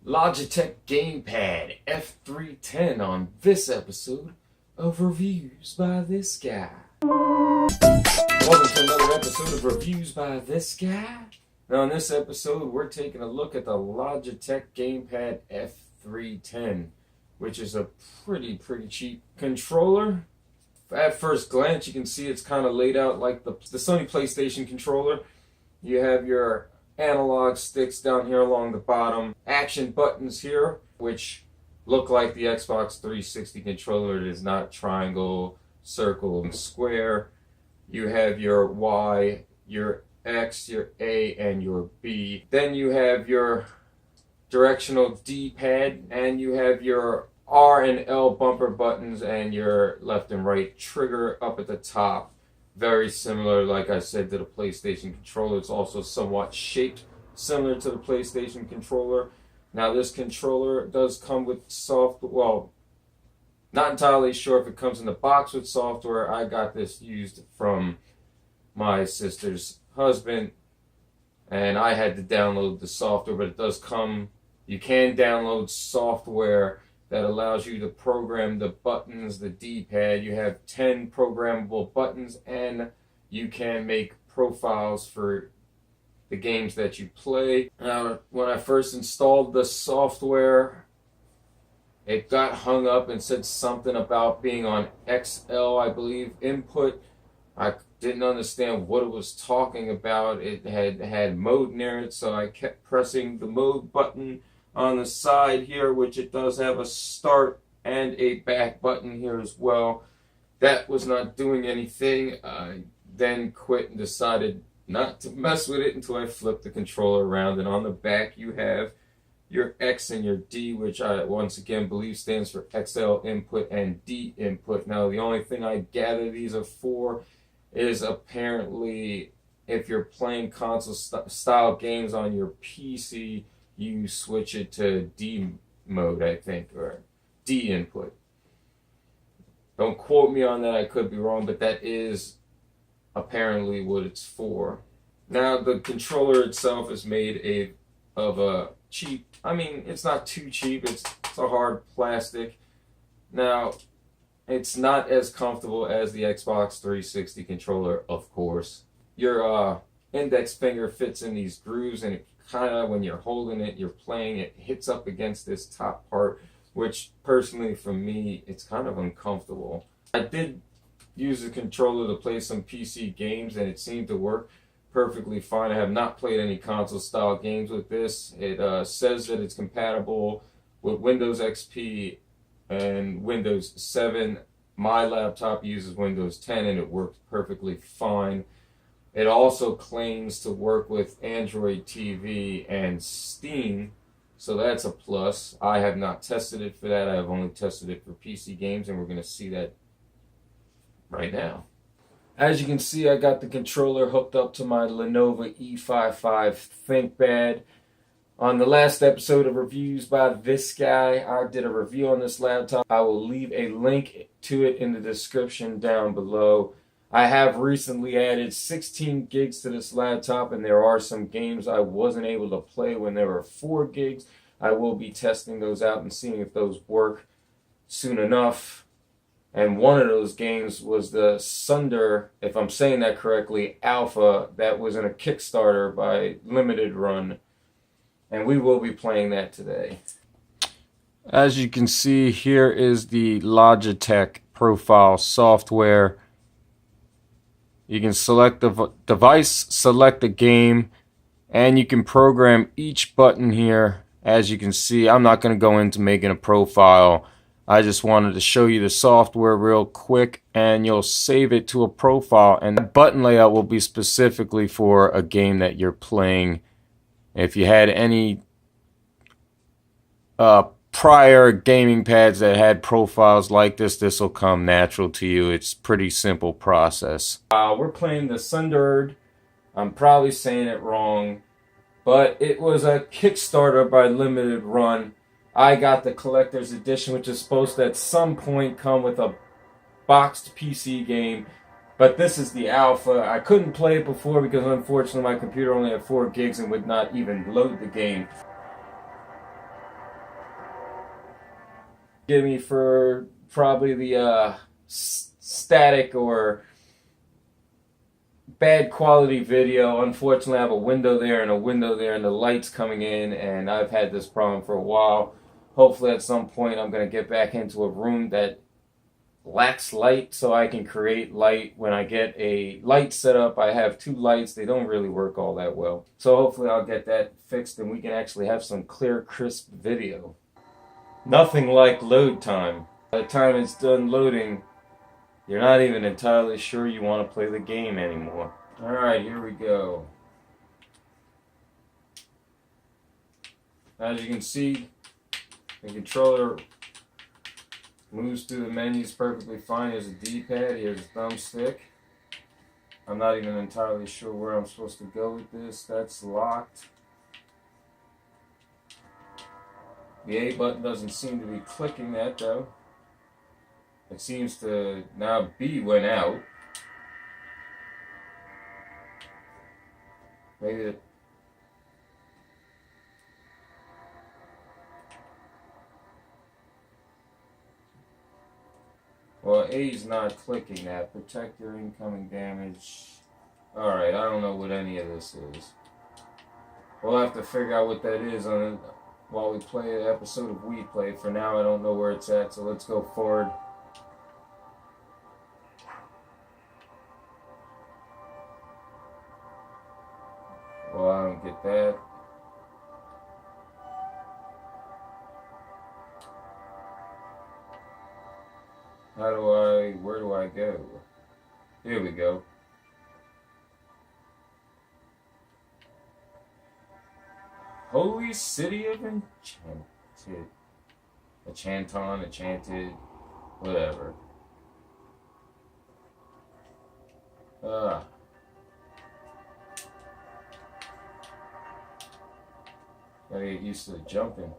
Logitech Gamepad F310 on this episode of Reviews by This Guy. Welcome to another episode of Reviews by This Guy. Now in this episode we're taking a look at the Logitech Gamepad F310, which is a pretty cheap controller. At first glance you can see it's kind of laid out like the Sony PlayStation controller. You have your analog sticks down here along the bottom, action buttons here, which look like the Xbox 360 controller. It is not triangle, circle, and square. You have your Y, your X, your A, and your B. Then you have your directional D-pad, and you have your R and L bumper buttons, and your left and right trigger up at the top. Very similar, like I said, to the PlayStation controller. It's also somewhat shaped similar to the PlayStation controller. Now this controller does come with well, not entirely sure if it comes in the box with software. I got this used from my sister's husband, and I had to download the software, but it does come, you can download software that allows you to program the buttons, the D-pad. You have 10 programmable buttons, and you can make profiles for the games that you play. Now, when I first installed the software, it got hung up and said something about being on XL, I believe, input. I didn't understand what it was talking about. It had mode near it, so I kept pressing the mode button on the side here, which it does have a start and a back button here as well. That was not doing anything. I then quit and decided not to mess with it until I flipped the controller around. And on the back you have your X and your D, which I once again believe stands for XL input and D input. Now the only thing I gather these are for is apparently if you're playing console style games on your PC, you switch it to D mode, I think, or D input. Don't quote me on that, I could be wrong, but that is apparently what it's for. Now, the controller itself is made of a cheap, I mean, it's not too cheap, it's a hard plastic. Now, it's not as comfortable as the Xbox 360 controller, of course. Your index finger fits in these grooves, and it kind of, when you're holding it, you're playing, it hits up against this top part, which personally for me, it's kind of uncomfortable. I did use the controller to play some PC games, and it seemed to work perfectly fine. I have not played any console style games with this. It says that it's compatible with Windows XP and Windows 7. My laptop uses Windows 10 and it works perfectly fine. It also claims to work with Android TV and Steam, so that's a plus. I have not tested it for that. I have only tested it for PC games, and we're going to see that right now. As you can see, I got the controller hooked up to my Lenovo E55 ThinkPad. On the last episode of Reviews by This Guy, I did a review on this laptop. I will leave a link to it in the description down below. I have recently added 16 gigs to this laptop, and there are some games I wasn't able to play when there were 4 gigs. I will be testing those out and seeing if those work soon enough. And one of those games was the Sunder, if I'm saying that correctly, Alpha, that was in a Kickstarter by Limited Run. And we will be playing that today. As you can see, here is the Logitech profile software. You can select the device, select the game, and you can program each button here. As you can see, I'm not going to go into making a profile. I just wanted to show you the software real quick, and you'll save it to a profile, and the button layout will be specifically for a game that you're playing. If you had any prior gaming pads that had profiles like this, this will come natural to you. It's a pretty simple process. We're playing the Sundered. I'm probably saying it wrong, but it was a Kickstarter by Limited Run. I got the collector's edition, which is supposed to at some point come with a boxed PC game, but this is the alpha. I couldn't play it before because unfortunately my computer only had 4 gigs and would not even load the game. Give me for probably the static or bad quality video. Unfortunately, I have a window there and a window there, and the light's coming in, and I've had this problem for a while. Hopefully at some point I'm going to get back into a room that lacks light so I can create light. When I get a light set up, I have 2 lights. They don't really work all that well. So hopefully I'll get that fixed and we can actually have some clear, crisp video. Nothing like load time. By the time it's done loading, you're not even entirely sure you want to play the game anymore. Alright, here we go. As you can see, the controller moves through the menus perfectly fine. Here's a D-pad, here's a thumbstick. I'm not even entirely sure where I'm supposed to go with this. That's locked. The A button doesn't seem to be clicking that though. It seems to, now B went out. Maybe it, well, A's not clicking that. Protect your incoming damage. Alright, I don't know what any of this is. We'll have to figure out what that is while we play an episode of We Play. For now, I don't know where it's at, so let's go forward. Well, I don't get that. Where do I go? Here we go. Holy City of Enchanted. Enchanted, whatever. Gotta get used to the jumping.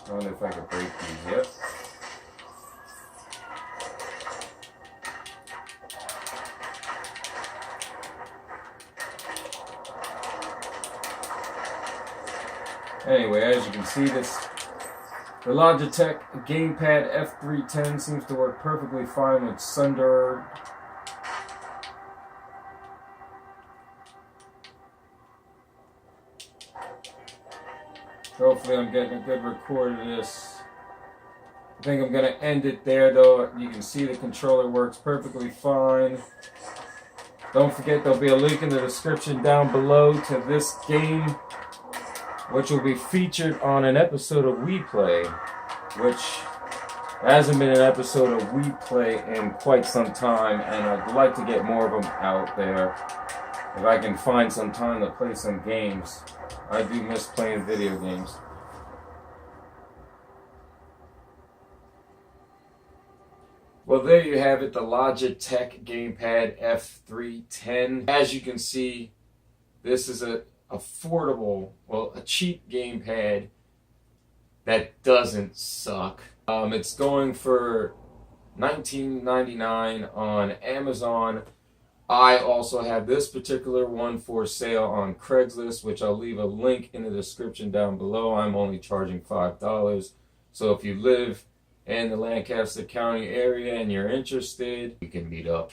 I wonder if I could break these. Yep. Anyway, as you can see, the Logitech Gamepad F310 seems to work perfectly fine with Sunder. Hopefully I'm getting a good record of this. I think I'm going to end it there though. You can see the controller works perfectly fine. Don't forget there'll be a link in the description down below to this game, which will be featured on an episode of We Play, which hasn't been an episode of We Play in quite some time, and I'd like to get more of them out there. If I can find some time to play some games. I do miss playing video games. Well, there you have it, the Logitech Gamepad F310. As you can see, this is a affordable, well, a cheap gamepad that doesn't suck. It's going for $19.99 on Amazon. I also have this particular one for sale on Craigslist, which I'll leave a link in the description down below. I'm only charging $5. So if you live in the Lancaster County area and you're interested, you can meet up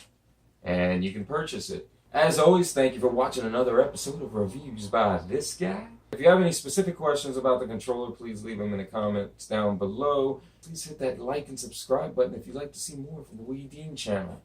and you can purchase it. As always, thank you for watching another episode of Reviews by This Guy. If you have any specific questions about the controller, please leave them in the comments down below. Please hit that like and subscribe button if you'd like to see more from the Deem channel.